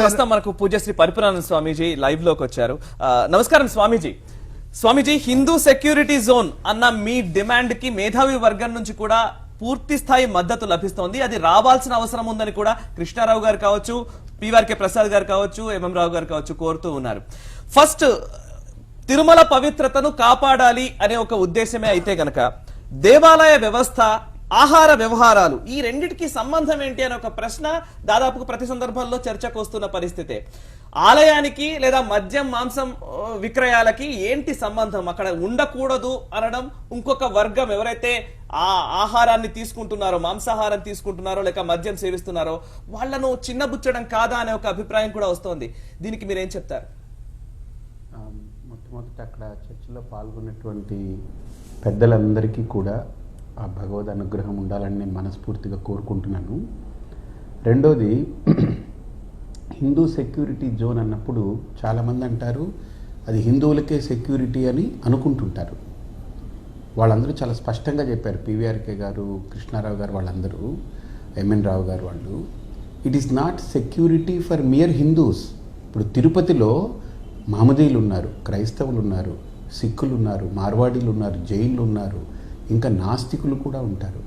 ప్రస్తుతం మనకు పూజ్యశ్రీ పరిపురానంద స్వామీజీ లైవ్ లోకి వచ్చారు. నమస్కారం స్వామీజీ. స్వామీజీ, హిందూ సెక్యూరిటీ జోన్ అన్న మీ డిమాండ్ కి మేధావి వర్గం నుంచి కూడా పూర్తి స్థాయి మద్దతు లభిస్తోంది. అది రావాల్సిన అవసరం ఉందని కూడా కృష్ణారావు గారు కావచ్చు, పిఆర్కే ప్రసాద్ గారు కావచ్చు, ఎంఎం రావు గారు కావచ్చు కోరుతూ ఉన్నారు. ఫస్ట్ తిరుమల పవిత్రతను కాపాడాలి అనే ఒక ఉద్దేశమే అయితే గనక దేవాలయ వ్యవస్థ, ఆహార వ్యవహారాలు ఈ రెండిటికి సంబంధం ఏంటి అనే ఒక ప్రశ్న దాదాపుగా ప్రతి సందర్భంలో చర్చకు వస్తున్న పరిస్థితే. ఆలయానికి లేదా మద్యం మాంసం విక్రయాలకి ఏంటి సంబంధం? అక్కడ ఉండకూడదు అనడం ఇంకొక వర్గం ఎవరైతే ఆ ఆహారాన్ని తీసుకుంటున్నారో, మాంసాహారం తీసుకుంటున్నారో లేక మద్యం సేవిస్తున్నారో వాళ్లను చిన్నబుచ్చడం కాదా అనే ఒక అభిప్రాయం కూడా వస్తోంది. దీనికి మీరేం చెప్తారు? మొట్టమొదటి అక్కడ చర్చలో పాల్గొన్నటువంటి పెద్దలందరికీ కూడా ఆ భగవద్ అనుగ్రహం ఉండాలని నేను మనస్ఫూర్తిగా కోరుకుంటున్నాను. రెండోది, హిందూ సెక్యూరిటీ జోన్ అన్నప్పుడు చాలామంది అంటారు అది హిందువులకే సెక్యూరిటీ అని అనుకుంటుంటారు. వాళ్ళందరూ చాలా స్పష్టంగా చెప్పారు, పివిఆర్కే గారు, కృష్ణారావు గారు, వాళ్ళందరూ, ఎంఎన్ రావు గారు, వాళ్ళు it is not security for mere Hindus. ఇప్పుడు తిరుపతిలో మహమ్మదీలు ఉన్నారు, క్రైస్తవులు ఉన్నారు, సిక్కులు ఉన్నారు, మార్వాడీలు ఉన్నారు, జైన్లు ఉన్నారు, ఇంకా నాస్తికులు కూడా ఉంటారు.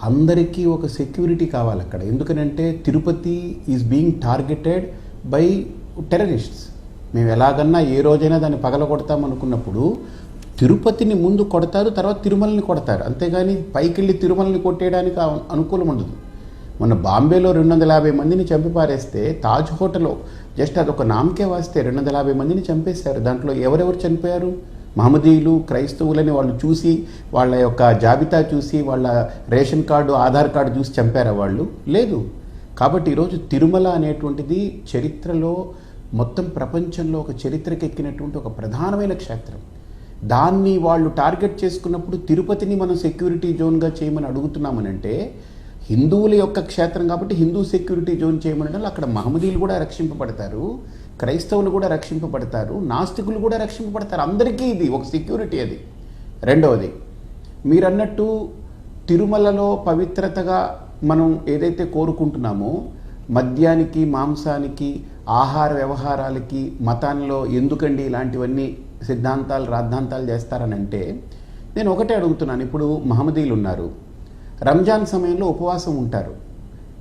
అందరికీ ఒక సెక్యూరిటీ కావాలి అక్కడ. ఎందుకనంటే Tirupati is being targeted by terrorists. మేము ఎలాగన్నా ఏ రోజైనా దాన్ని పగలగొడతాం అనుకున్నప్పుడు తిరుపతిని ముందు కొడతారు, తర్వాత తిరుమలని కొడతారు. అంతేగాని పైకి వెళ్ళి తిరుమలని కొట్టేయడానికి అనుకూలం ఉండదు. మొన్న బాంబేలో 250 మందిని చంపి పారేస్తే తాజ్ హోటల్లో జస్ట్ అదొక నామకే వాస్తే 250 మందిని చంపేశారు. దాంట్లో ఎవరెవరు చనిపోయారు? మహమ్మదీయులు, క్రైస్తవులని వాళ్ళు చూసి, వాళ్ళ యొక్క జాబితా చూసి, వాళ్ళ రేషన్ కార్డు, ఆధార్ కార్డు చూసి చంపారా వాళ్ళు? లేదు. కాబట్టి ఈరోజు తిరుమల అనేటువంటిది చరిత్రలో, మొత్తం ప్రపంచంలో ఒక చరిత్రకెక్కినటువంటి ఒక ప్రధానమైన క్షేత్రం. దాన్ని వాళ్ళు టార్గెట్ చేసుకున్నప్పుడు తిరుపతిని మనం సెక్యూరిటీ జోన్గా చేయమని అడుగుతున్నామనంటే, హిందువుల యొక్క క్షేత్రం కాబట్టి హిందూ సెక్యూరిటీ జోన్ చేయమనడం, అక్కడ మహమ్మదీలు కూడా రక్షింపబడతారు, క్రైస్తవులు కూడా రక్షింపబడతారు, నాస్తికులు కూడా రక్షింపబడతారు. అందరికీ ఇది ఒక సెక్యూరిటీ. అది రెండవది, మీరన్నట్టు తిరుమలలో పవిత్రతగా మనం ఏదైతే కోరుకుంటున్నామో, మద్యానికి, మాంసానికి, ఆహార వ్యవహారాలకి, మతాల్లో ఎందుకండి ఇలాంటివన్నీ సిద్ధాంతాలు, రాద్ధాంతాలు చేస్తారనంటే, నేను ఒకటే అడుగుతున్నాను. ఇప్పుడు మహమ్మదీలు ఉన్నారు, రంజాన్ సమయంలో ఉపవాసం ఉంటారు.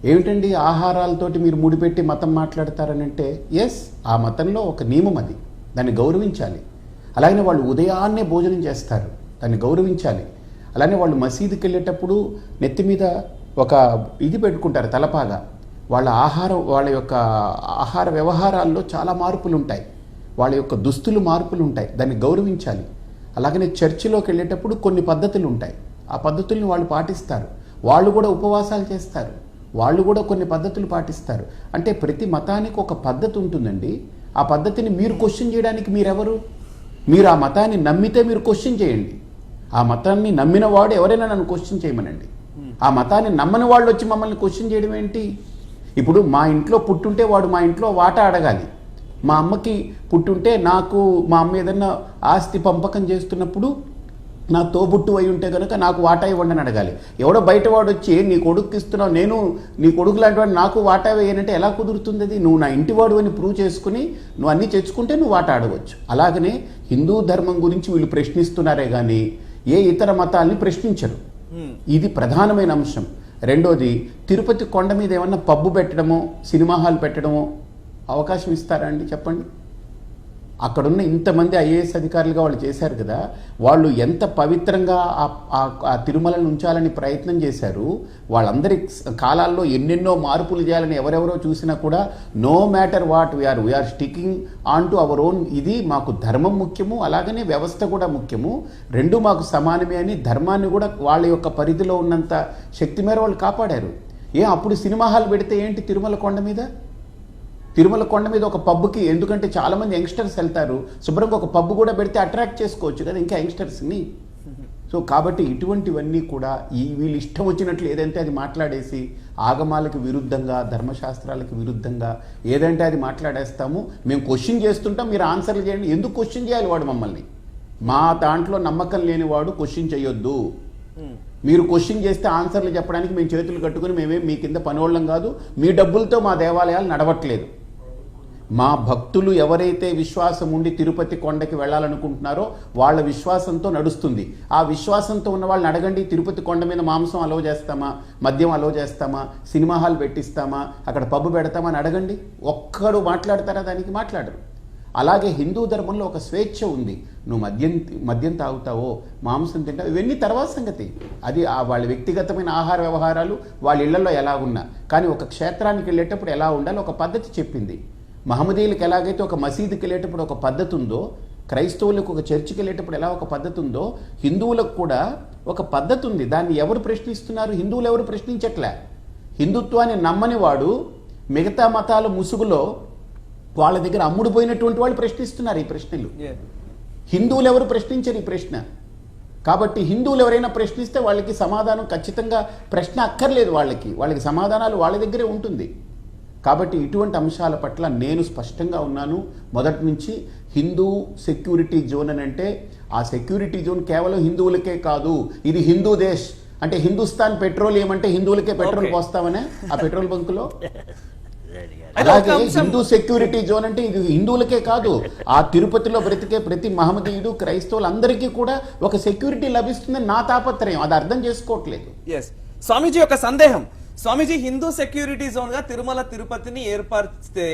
ఏమిటండి ఆహారాలతోటి మీరు ముడిపెట్టి మతం మాట్లాడతారనంటే, ఎస్, ఆ మతంలో ఒక నియమం అది, దాన్ని గౌరవించాలి. అలాగే వాళ్ళు ఉదయాన్నే భోజనం చేస్తారు, దాన్ని గౌరవించాలి. అలానే వాళ్ళు మసీదుకి వెళ్ళేటప్పుడు నెత్తి మీద ఒక ఇది పెట్టుకుంటారు, తలపాగా. వాళ్ళ యొక్క ఆహార వ్యవహారాల్లో చాలా మార్పులు ఉంటాయి, వాళ్ళ యొక్క దుస్తులు మార్పులు ఉంటాయి, దాన్ని గౌరవించాలి. అలాగనే చర్చిలోకి వెళ్ళేటప్పుడు కొన్ని పద్ధతులు ఉంటాయి, ఆ పద్ధతుల్ని వాళ్ళు పాటిస్తారు. వాళ్ళు కూడా ఉపవాసాలు చేస్తారు, వాళ్ళు కూడా కొన్ని పద్ధతులు పాటిస్తారు. అంటే ప్రతి మతానికి ఒక పద్ధతి ఉంటుందండి. ఆ పద్ధతిని మీరు క్వశ్చన్ చేయడానికి మీరెవరు? మీరు ఆ మతాన్ని నమ్మితే మీరు క్వశ్చన్ చేయండి. ఆ మతాన్ని నమ్మిన వాడు ఎవరైనా నన్ను క్వశ్చన్ చేయమనండి. ఆ మతాన్ని నమ్మని వాళ్ళు వచ్చి మమ్మల్ని క్వశ్చన్ చేయడం ఏంటి? ఇప్పుడు మా ఇంట్లో పుట్టుంటే వాడు మా ఇంట్లో వాటా అడగాలి. మా అమ్మకి పుట్టుంటే నాకు, మా అమ్మ ఏదన్నా ఆస్తి పంపకం చేస్తున్నప్పుడు నా తోబుట్టు అయి ఉంటే కనుక నాకు వాటా ఇవ్వండి అని అడగాలి. ఎవడో బయటవాడు వచ్చి నీ కొడుకు ఇస్తున్నావు, నేను నీ కొడుకు లాంటి వాడు, నాకు వాటా వేయనంటే ఎలా కుదురుతుంది? అది నువ్వు నా ఇంటివాడు అని ప్రూవ్ చేసుకుని నువ్వు అన్నీ తెచ్చుకుంటే నువ్వు వాటా అడగవచ్చు. అలాగనే హిందూ ధర్మం గురించి వీళ్ళు ప్రశ్నిస్తున్నారే కానీ ఏ ఇతర మతాల్ని ప్రశ్నించరు. ఇది ప్రధానమైన అంశం. రెండోది, తిరుపతి కొండ మీద ఏమన్నా పబ్బు పెట్టడమో, సినిమా హాల్ పెట్టడమో అవకాశం ఇస్తారా అండి? చెప్పండి. అక్కడున్న ఇంతమంది ఐఏఎస్ అధికారులుగా వాళ్ళు చేశారు కదా, వాళ్ళు ఎంత పవిత్రంగా ఆ తిరుమలను ఉంచాలని ప్రయత్నం చేశారు. వాళ్ళందరి కాలాల్లో ఎన్నెన్నో మార్పులు చేయాలని ఎవరెవరో చూసినా కూడా no matter what we are sticking on to our own. ఇది మాకు ధర్మం ముఖ్యము, అలాగనే వ్యవస్థ కూడా ముఖ్యము, రెండు మాకు సమానమే అని ధర్మాన్ని కూడా వాళ్ళ యొక్క పరిధిలో ఉన్నంత శక్తి మేర వాళ్ళు కాపాడారు. అప్పుడు సినిమా హాల్ పెడితే ఏంటి? తిరుమల కొండ మీద ఒక పబ్కి, ఎందుకంటే చాలామంది యంగ్స్టర్స్ వెళ్తారు, శుభ్రంగా ఒక పబ్ కూడా పెడితే అట్రాక్ట్ చేసుకోవచ్చు కదా ఇంకా యంగ్స్టర్స్ని. సో కాబట్టి ఇటువంటివన్నీ కూడా వీళ్ళు ఇష్టం వచ్చినట్లు ఏదంటే అది మాట్లాడేసి, ఆగమాలకు విరుద్ధంగా, ధర్మశాస్త్రాలకు విరుద్ధంగా ఏదంటే అది మాట్లాడేస్తాము. మేము క్వశ్చన్ చేస్తుంటాం, మీరు ఆన్సర్లు చేయండి. ఎందుకు క్వశ్చన్ చేయాలి వాడు మమ్మల్ని? మా దాంట్లో నమ్మకం లేని వాడు క్వశ్చన్ చేయొద్దు. మీరు క్వశ్చన్ చేస్తే ఆన్సర్లు చెప్పడానికి మేము చేతులు కట్టుకుని మేమేం మీ కింద పనివాళ్ళం కాదు, మీ డబ్బులతో మా దేవాలయాలు నడవట్లేదు. మా భక్తులు ఎవరైతే విశ్వాసం ఉండి తిరుపతి కొండకి వెళ్ళాలనుకుంటున్నారో వాళ్ళ విశ్వాసంతో నడుస్తుంది. ఆ విశ్వాసంతో ఉన్న వాళ్ళని అడగండి, తిరుపతి కొండ మీద మాంసం అలౌ చేస్తామా, మద్యం అలౌ చేస్తామా, సినిమా హాల్ పెట్టిస్తామా, అక్కడ పబ్బు పెడతామా అని అడగండి. ఒక్కడు మాట్లాడతారా? దానికి మాట్లాడరు. అలాగే హిందూ ధర్మంలో ఒక స్వేచ్ఛ ఉంది. నువ్వు మద్యం తాగుతావో, మాంసం తింటావు, ఇవన్నీ తర్వాత సంగతి. అది వాళ్ళ వ్యక్తిగతమైన ఆహార వ్యవహారాలు వాళ్ళ ఇళ్లలో ఎలా ఉన్నా. కానీ ఒక క్షేత్రానికి వెళ్ళేటప్పుడు ఎలా ఉండాలో ఒక పద్ధతి చెప్పింది. మహమ్మదీయులకు ఎలాగైతే ఒక మసీదుకి వెళ్ళేటప్పుడు ఒక పద్ధతి ఉందో, క్రైస్తవులకు ఒక చర్చికి వెళ్ళేటప్పుడు ఎలా ఒక పద్ధతి ఉందో, హిందువులకు కూడా ఒక పద్ధతి ఉంది. దాన్ని ఎవరు ప్రశ్నిస్తున్నారు? హిందువులు ఎవరు ప్రశ్నించట్లే. హిందుత్వాన్ని నమ్మని వాడు మిగతా మతాల ముసుగులో వాళ్ళ దగ్గర అమ్ముడుపోయినటువంటి వాళ్ళు ప్రశ్నిస్తున్నారు ఈ ప్రశ్నలు. హిందువులు ఎవరు ప్రశ్నించరు ఈ ప్రశ్న. కాబట్టి హిందువులు ఎవరైనా ప్రశ్నిస్తే వాళ్ళకి సమాధానం ఖచ్చితంగా ప్రశ్న అక్కర్లేదు. వాళ్ళకి సమాధానాలు వాళ్ళ దగ్గరే ఉంటుంది. కాబట్టి ఇటువంటి అంశాల పట్ల నేను స్పష్టంగా ఉన్నాను మొదటి నుంచి. హిందూ సెక్యూరిటీ జోన్ అని అంటే ఆ సెక్యూరిటీ జోన్ కేవలం హిందువులకే కాదు, ఇది హిందూ దేశ్. అంటే హిందుస్థాన్ పెట్రోలియం అంటే హిందువులకే పెట్రోల్ పోస్తామనే ఆ పెట్రోల్ బంకులో. అలాగే హిందూ సెక్యూరిటీ జోన్ అంటే ఇది హిందువులకే కాదు, ఆ తిరుపతిలో బ్రతికే ప్రతి మహమ్మదీయుడు, క్రైస్తవులందరికీ కూడా ఒక సెక్యూరిటీ లభిస్తుందని నా తాపత్రయం. అది అర్థం చేసుకోవట్లేదు. స్వామీజీ ఒక సందేహం. స్వామీజీ, హిందూ సెక్యూరిటీ జోన్ గా తిరుమల తిరుపతిని ఏర్పరిస్తే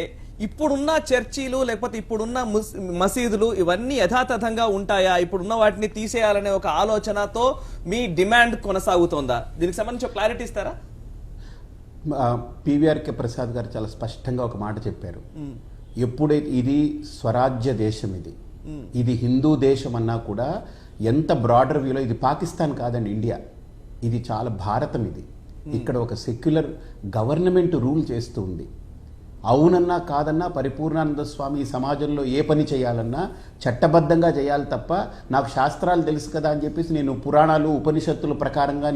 ఇప్పుడున్న చర్చీలు లేకపోతే ఇప్పుడున్న మసీదులు ఇవన్నీ యథాతథంగా ఉంటాయా? ఇప్పుడున్న వాటిని తీసేయాలనే ఒక ఆలోచనతో మీ డిమాండ్ కొనసాగుతోందా? దీనికి సంబంధించి క్లారిటీ ఇస్తారా? పివిఆర్కే ప్రసాద్ గారు చాలా స్పష్టంగా ఒక మాట చెప్పారు. ఎప్పుడైతే ఇది స్వరాజ్య దేశం, ఇది హిందూ దేశం అన్నా కూడా ఎంత బ్రాడర్ వ్యూలో, ఇది పాకిస్తాన్ కాదండి, ఇండియా. ఇది చాలా భారతం. ఇది ఇక్కడ ఒక సెక్యులర్ గవర్నమెంట్ రూల్ చేస్తూ ఉంది. అవునన్నా కాదన్నా పరిపూర్ణానంద స్వామి ఈ సమాజంలో ఏ పని చేయాలన్నా చట్టబద్ధంగా చేయాలి తప్ప నాకు శాస్త్రాలు తెలుసు కదా అని చెప్పేసి నేను పురాణాలు ఉపనిషత్తుల ప్రకారంగా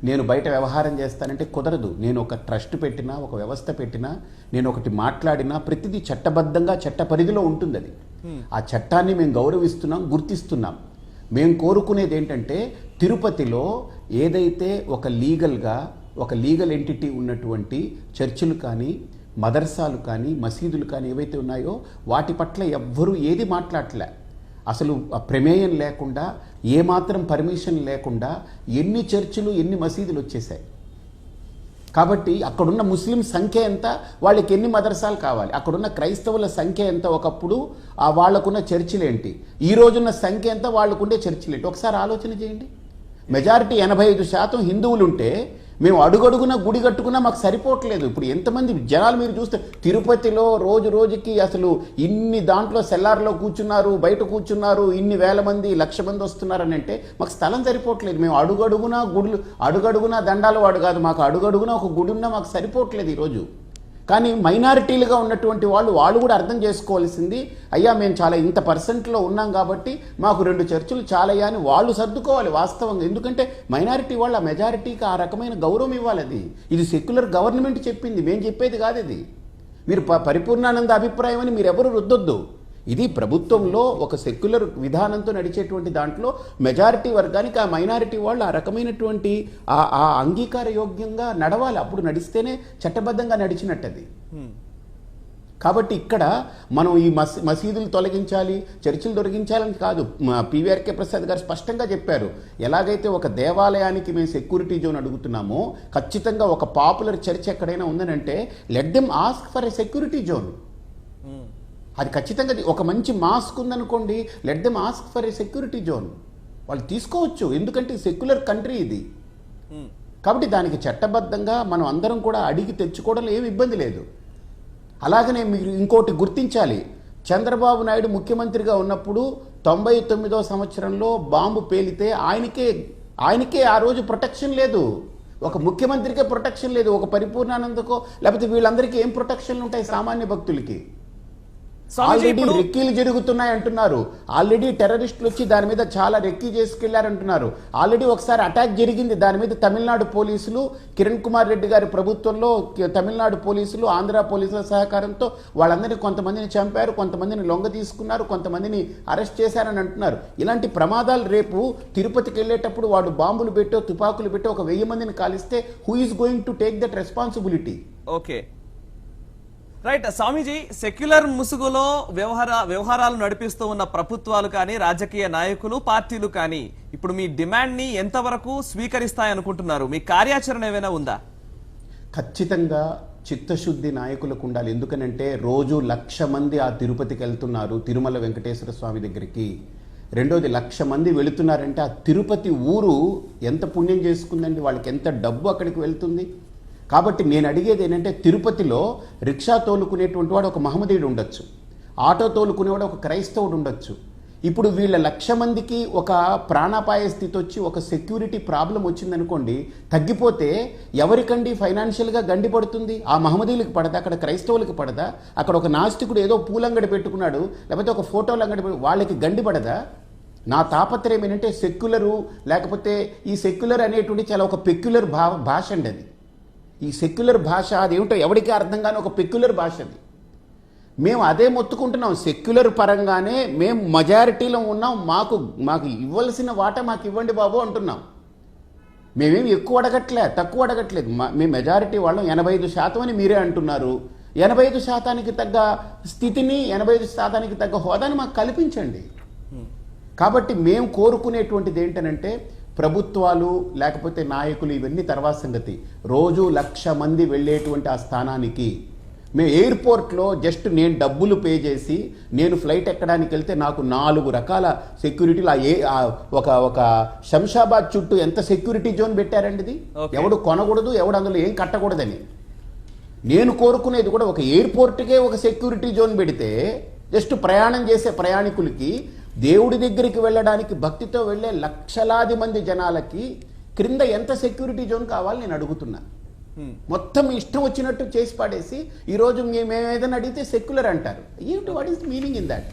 నేను బయట వ్యవహారం చేస్తానంటే కుదరదు. నేను ఒక ట్రస్ట్ పెట్టినా, ఒక వ్యవస్థ పెట్టినా, నేను ఒకటి మాట్లాడినా ప్రతిదీ చట్టబద్ధంగా చట్ట పరిధిలో ఉంటుంది. అది ఆ చట్టాన్ని మేము గౌరవిస్తున్నాం, గుర్తిస్తున్నాం. మేము కోరుకునేది ఏంటంటే తిరుపతిలో ఏదైతే ఒక లీగల్ ఎంటిటీ ఉన్నటువంటి చర్చిలు కానీ, మదర్సాలు కానీ, మసీదులు కానీ ఏవైతే ఉన్నాయో వాటి పట్ల ఎవ్వరూ ఏది మాట్లాడలే. అసలు ప్రమేయం లేకుండా, ఏమాత్రం పర్మిషన్ లేకుండా ఎన్ని చర్చిలు, ఎన్ని మసీదులు వచ్చేసాయి. కాబట్టి అక్కడున్న ముస్లిం సంఖ్య ఎంత, వాళ్ళకి ఎన్ని మదర్సాలు కావాలి, అక్కడున్న క్రైస్తవుల సంఖ్య ఎంత, ఒకప్పుడు వాళ్ళకున్న చర్చిలేంటి, ఈ రోజున్న సంఖ్య ఎంత, వాళ్ళకుండే చర్చిలేంటి, ఒకసారి ఆలోచన చేయండి. మెజారిటీ 85% హిందువులు ఉంటే మేము అడుగడుగున గుడి కట్టుకున్నా మాకు సరిపోవట్లేదు. ఇప్పుడు ఎంతమంది జనాలు మీరు చూస్తే తిరుపతిలో రోజు రోజుకి అసలు ఇన్ని దాంట్లో సెల్లార్లో కూర్చున్నారు, బయట కూర్చున్నారు, ఇన్ని వేల మంది, 1,00,000 మంది వస్తున్నారని అంటే మాకు స్థలం సరిపోవట్లేదు. మేము అడుగడుగునా దండాలు వాడు కాదు, మాకు అడుగడుగునా ఒక గుడి ఉన్నా మాకు సరిపోవట్లేదు ఈరోజు. కానీ మైనారిటీలుగా ఉన్నటువంటి వాళ్ళు కూడా అర్థం చేసుకోవాల్సింది, అయ్యా మేము చాలా ఇంత పర్సెంట్లో ఉన్నాం కాబట్టి మాకు 2 చర్చిలు చాలయ్యా అని వాళ్ళు సర్దుకోవాలి వాస్తవంగా. ఎందుకంటే మైనారిటీ వాళ్ళు ఆ మెజారిటీకి ఆ రకమైన గౌరవం ఇవ్వాలి. ఇది సెక్యులర్ గవర్నమెంట్ చెప్పింది, మేము చెప్పేది కాదు. ఇది మీరు పరిపూర్ణానంద అభిప్రాయం అని మీరు ఎవరు రుద్దొద్దు. ఇది ప్రభుత్వంలో ఒక సెక్యులర్ విధానంతో నడిచేటువంటి దాంట్లో మెజారిటీ వర్గానికి ఆ మైనారిటీ వాళ్ళు ఆ రకమైనటువంటి ఆ అంగీకార యోగ్యంగా నడవాలి. అప్పుడు నడిస్తేనే చట్టబద్ధంగా నడిచినట్టది. కాబట్టి ఇక్కడ మనం ఈ మసీదులు తొలగించాలి, చర్చిలు తొలగించాలని కాదు. పివిఆర్కే ప్రసాద్ గారు స్పష్టంగా చెప్పారు, ఎలాగైతే ఒక దేవాలయానికి మేము సెక్యూరిటీ జోన్ అడుగుతున్నామో ఖచ్చితంగా ఒక పాపులర్ చర్చ్ ఎక్కడైనా ఉందనంటే let them ask for a security zone. అది ఖచ్చితంగా ఒక మంచి మాస్క్ ఉందనుకోండి, let them ask for a security zone. వాళ్ళు తీసుకోవచ్చు, ఎందుకంటే సెక్యులర్ కంట్రీ ఇది. కాబట్టి దానికి చట్టబద్ధంగా మనం అందరం కూడా అడిగి తెచ్చుకోవడంలో ఏమి ఇబ్బంది లేదు. అలాగనే మీరు ఇంకోటి గుర్తించాలి, చంద్రబాబు నాయుడు ముఖ్యమంత్రిగా ఉన్నప్పుడు 99వ సంవత్సరంలో బాంబు పేలితే ఆయనకే ఆ రోజు ప్రొటెక్షన్ లేదు. ఒక ముఖ్యమంత్రికే ప్రొటెక్షన్ లేదు, ఒక పరిపూర్ణానందకో లేకపోతే వీళ్ళందరికీ ఏం ప్రొటెక్షన్లు ఉంటాయి సామాన్య భక్తులకి? ఆల్రెడీ రెక్కీలు జరుగుతున్నాయి అంటున్నారు, ఆల్రెడీ టెర్రరిస్టులు వచ్చి దాని మీద చాలా రెక్కీ చేసుకెళ్లారంటున్నారు. ఆల్రెడీ ఒకసారి అటాక్ జరిగింది, దాని మీద తమిళనాడు పోలీసులు, కిరణ్ కుమార్ రెడ్డి గారి ప్రభుత్వంలో తమిళనాడు పోలీసులు, ఆంధ్ర పోలీసుల సహకారంతో వాళ్ళందరినీ కొంతమందిని చంపారు, కొంతమందిని లొంగ తీసుకున్నారు, కొంతమందిని అరెస్ట్ చేశారని అంటున్నారు. ఇలాంటి ప్రమాదాలు రేపు తిరుపతికి వెళ్ళేటప్పుడు వాడు బాంబులు పెట్టో తుపాకులు పెట్టో ఒక 1000 మందిని కాలిస్తే who is going to take that responsibility? Okay, right Swamiji, secular ముసుగులో వ్యవహారాలు నడిపిస్తూ ఉన్న ప్రభుత్వాలు కానీ రాజకీయ నాయకులు పార్టీలు కానీ ఇప్పుడు మీ డిమాండ్ ని ఎంతవరకు స్వీకరిస్తాయనుకుంటున్నారు? మీ కార్యాచరణ ఏమైనా ఉందా? ఖచ్చితంగా చిత్తశుద్ధి నాయకులకు ఉండాలి. ఎందుకనంటే రోజు 1,00,000 మంది ఆ తిరుపతికి వెళ్తున్నారు, తిరుమల వెంకటేశ్వర స్వామి దగ్గరికి. రెండోది 1,00,000 మంది వెళుతున్నారంటే ఆ తిరుపతి ఊరు ఎంత పుణ్యం చేసుకుందండి, వాళ్ళకి ఎంత డబ్బు అక్కడికి వెళ్తుంది. కాబట్టి నేను అడిగేది ఏంటంటే, తిరుపతిలో రిక్షా తోలుకునేటువంటి వాడు ఒక మహమ్మదీయుడు ఉండొచ్చు, ఆటో తోలుకునేవాడు ఒక క్రైస్తవుడు ఉండొచ్చు. ఇప్పుడు వీళ్ళ 1,00,000 మందికి ఒక ప్రాణాపాయ స్థితి వచ్చి ఒక సెక్యూరిటీ ప్రాబ్లం వచ్చిందనుకోండి, తగ్గిపోతే ఎవరికండి ఫైనాన్షియల్గా గండి పడుతుంది? ఆ మహమ్మదీలకు పడదా? అక్కడ క్రైస్తవులకు పడదా? అక్కడ ఒక నాస్తికుడు ఏదో పూలంగడి పెట్టుకున్నాడు, లేకపోతే ఒక ఫోటోలు అంగడి వాళ్ళకి గండి పడదా? నా తాపత్రయం ఏంటంటే సెక్యులరు, లేకపోతే ఈ సెక్యులర్ అనేటువంటి చాలా ఒక పెక్యులర్ భాష అండి అది. ఈ సెక్యులర్ భాష అదేమిటో ఎవరికి అర్థం కాని ఒక పెక్యులర్ భాష అది. మేము అదే మొత్తుకుంటున్నాం, సెక్యులర్ పరంగానే మేము మెజారిటీలో ఉన్నాం, మాకు ఇవ్వాల్సిన వాటా మాకు ఇవ్వండి బాబు అంటున్నాం. మేమేమి ఎక్కువ అడగట్లే, తక్కువ అడగట్లేదు. మేము మెజారిటీ వాళ్ళం 85% అని మీరే అంటున్నారు. 85% తగ్గ స్థితిని, 85% తగ్గ హోదాని మాకు కల్పించండి. కాబట్టి మేము కోరుకునేటువంటిది ఏంటనంటే, ప్రభుత్వాలు లేకపోతే నాయకులు ఇవన్నీ తర్వాత సంగతి. రోజు 1,00,000 మంది వెళ్ళేటువంటి ఆ స్థానానికి మేము ఎయిర్పోర్ట్లో జస్ట్ నేను డబ్బులు పే చేసి నేను ఫ్లైట్ ఎక్కడానికి వెళ్తే నాకు 4 రకాల సెక్యూరిటీలు, ఒక శంషాబాద్ చుట్టూ ఎంత సెక్యూరిటీ జోన్ పెట్టారండి ఇది. ఎవడు కొనకూడదు, ఎవడు అందులో ఏం కట్టకూడదని. నేను కోరుకునేది కూడా ఒక ఎయిర్పోర్ట్కే ఒక సెక్యూరిటీ జోన్ పెడితే జస్ట్ ప్రయాణం చేసే ప్రయాణికులకి, దేవుడి దగ్గరికి వెళ్ళడానికి భక్తితో వెళ్ళే లక్షలాది మంది జనాలకి క్రింద ఎంత సెక్యూరిటీ జోన్ కావాలి నేను అడుగుతున్నా. మొత్తం ఇష్టం వచ్చినట్టు చేసి పడేసి ఈరోజు మేము ఏదైనా అడిగితే సెక్యులర్ అంటారు. ఏంటి, what is meaning in that?